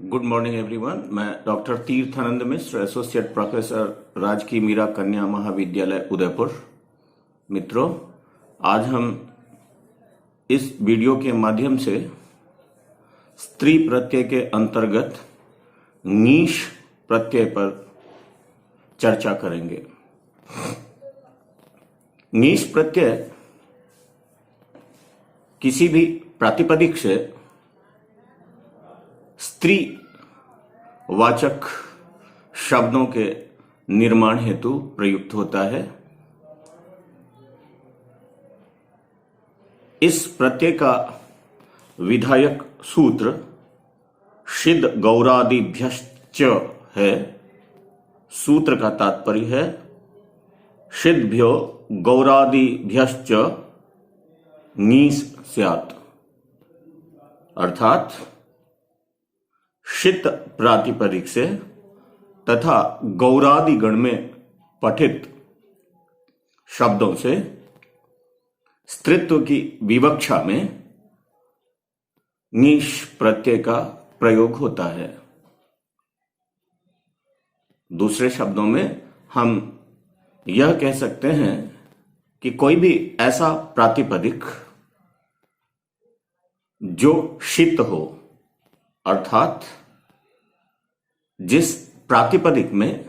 Good morning everyone. मैं doctor Tirthanand मिश्र, associate professor, राजकीय मीरा कन्या महाविद्यालय उदयपुर। मित्रों, आज हम इस वीडियो के माध्यम से स्त्री प्रत्यय के अंतर्गत नीश प्रत्यय पर चर्चा करेंगे। नीश प्रत्यय किसी भी प्रातिपदिक से स्त्री वाचक शब्दों के निर्माण हेतु प्रयुक्त होता है। इस प्रत्यय का विधायक सूत्र शिद गौरादिभ्यश्च है। सूत्र का तात्पर्य है शिद्भ्यो गौरादिभ्यश्च नीस स्यात्, अर्थात शित प्रातिपदिक से तथा गौरादि गण में पठित शब्दों से स्त्रीत्व की विवक्षा में नीश प्रत्यय का प्रयोग होता है। दूसरे शब्दों में हम यह कह सकते हैं कि कोई भी ऐसा प्रातिपदिक जो शित हो, अर्थात जिस प्रातिपदिक में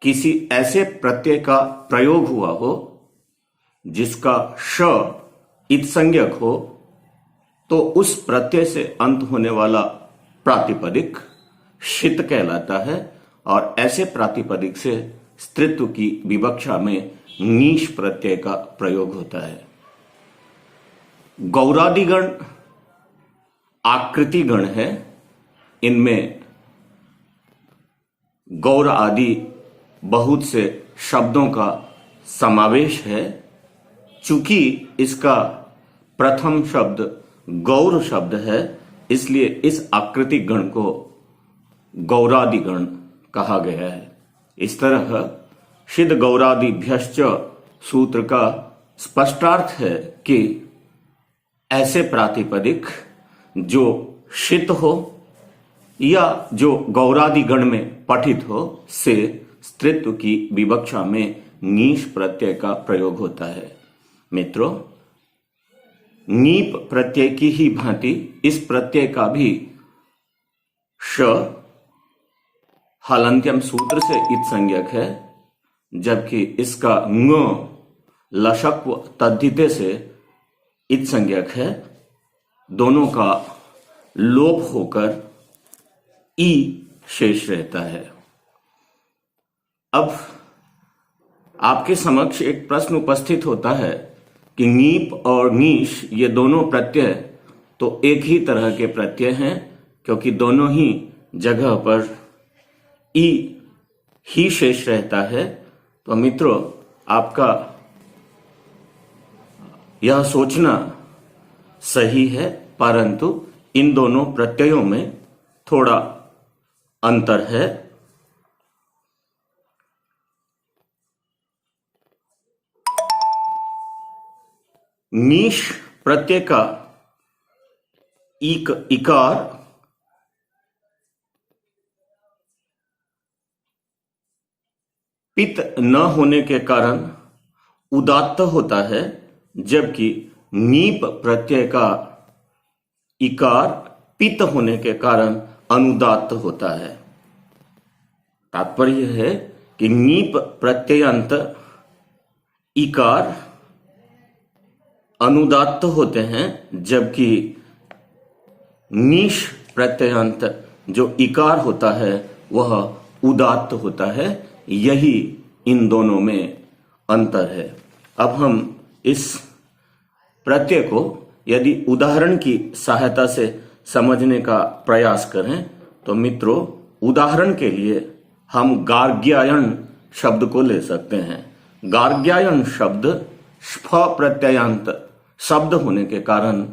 किसी ऐसे प्रत्यय का प्रयोग हुआ हो जिसका श इत्संज्ञक हो, तो उस प्रत्यय से अंत होने वाला प्रातिपदिक शित कहलाता है और ऐसे प्रातिपदिक से स्त्रीत्व की विवक्षा में नीश प्रत्यय का प्रयोग होता है। गौरादिगण आकृति गण है। इनमें गौर आदि बहुत से शब्दों का समावेश है। चूंकि इसका प्रथम शब्द गौर शब्द है, इसलिए इस आकृति गण को गौरादि गण कहा गया है। इस तरह शिद गौरादिभ्यश्च सूत्र का स्पष्टार्थ है कि ऐसे प्रातिपदिक जो शित हो या जो गौरादि गण में पठित हो से स्त्रीत्व की विवक्षा में नीश प्रत्यय का प्रयोग होता है। मित्रों, नीप प्रत्यय की ही भांति इस प्रत्यय का भी श हलंत्यम सूत्र से इत्संज्ञक है, जबकि इसका ङ लशक्व तद्धिते से इत्संज्ञक है। दोनों का लोप होकर ई शेष रहता है। अब आपके समक्ष एक प्रश्न उपस्थित होता है कि नीप और नीश ये दोनों प्रत्यय तो एक ही तरह के प्रत्यय हैं, क्योंकि दोनों ही जगह पर ई ही शेष रहता है। तो मित्रों, आपका यह सोचना सही है, परंतु इन दोनों प्रत्ययों में थोड़ा अंतर है। नीश प्रत्यय का इकार पित न होने के कारण उदात्त होता है, जबकि नीप प्रत्यय का इकार पित होने के कारण अनुदात्त होता है। तात्पर्य है कि नीप प्रत्ययांत इकार अनुदात्त होते हैं, जबकि नीश प्रत्ययांत जो इकार होता है वह उदात्त होता है। यही इन दोनों में अंतर है। अब हम इस प्रत्यय को यदि उदाहरण की सहायता से समझने का प्रयास करें तो मित्रों, उदाहरण के लिए हम गार्ग्यायन शब्द को ले सकते हैं। गार्ग्यायन शब्द स्फ प्रत्ययांत शब्द होने के कारण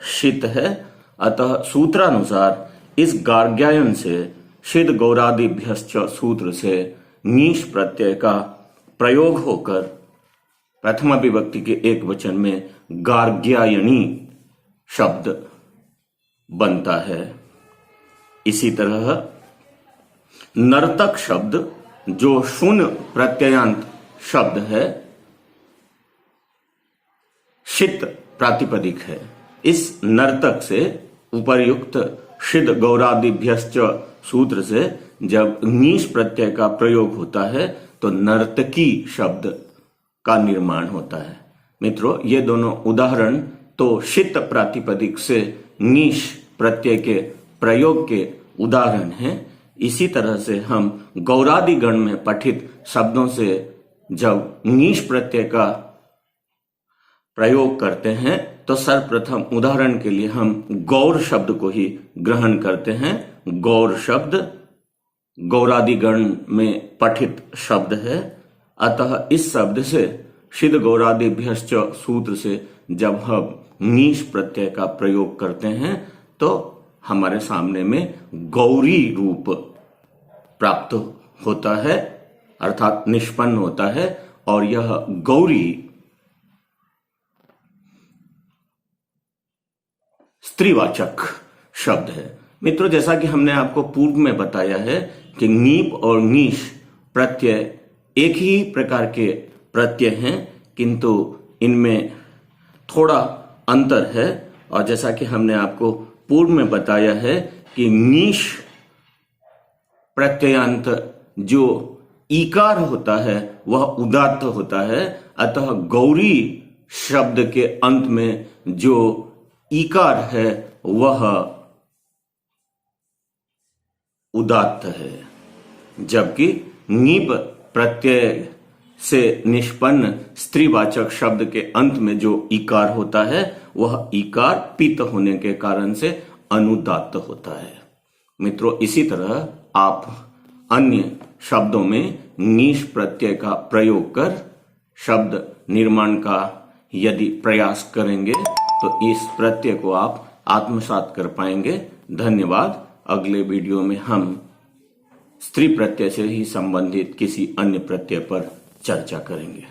शित है। अतः सूत्रानुसार इस गार्ग्यायन से शिद गौरादिभ्यश्च सूत्र से नीश प्रत्यय का प्रयोग होकर प्रथमा विभक्ति के एक वचन में गार्ग्यायनी शब्द बनता है। इसी तरह नर्तक शब्द जो शून्य प्रत्ययांत शब्द है, शित प्रातिपदिक है। इस नर्तक से उपर्युक्त शिद गौरादिभ्यश्च सूत्र से जब नीश प्रत्यय का प्रयोग होता है तो नर्तकी शब्द का निर्माण होता है। मित्रों, ये दोनों उदाहरण तो शित प्रातिपदिक से नीश प्रत्यय के प्रयोग के उदाहरण हैं। इसी तरह से हम गौरादि गण में पठित शब्दों से जब नीश प्रत्यय का प्रयोग करते हैं तो सर्वप्रथम उदाहरण के लिए हम गौर शब्द को ही ग्रहण करते हैं। गौर शब्द गौरादि गण में पठित शब्द है, अतः इस शब्द से शिद गौरादिभ्यश्च सूत्र से जब हम नीश प्रत्यय का प्रयोग करते हैं तो हमारे सामने में गौरी रूप प्राप्त होता है, अर्थात निष्पन्न होता है, और यह गौरी स्त्रीवाचक शब्द है। मित्रों, जैसा कि हमने आपको पूर्व में बताया है कि नीप और नीश प्रत्यय एक ही प्रकार के प्रत्यय हैं, किंतु इनमें थोड़ा अंतर है। और जैसा कि हमने आपको पूर्व में बताया है कि नीश प्रत्ययांत जो ईकार होता है वह उदात्त होता है, अतः गौरी शब्द के अंत में जो ईकार है वह उदात्त है, जबकि नीप प्रत्यय से निष्पन्न स्त्रीवाचक शब्द के अंत में जो ईकार होता है वह ईकार पित होने के कारण से अनुदात्त होता है। मित्रों, इसी तरह आप अन्य शब्दों में नीश प्रत्यय का प्रयोग कर शब्द निर्माण का यदि प्रयास करेंगे तो इस प्रत्यय को आप आत्मसात कर पाएंगे। धन्यवाद। अगले वीडियो में हम स्त्री प्रत्यय से ही संबंधित किसी अन्य प्रत्यय पर चर्चा करेंगे।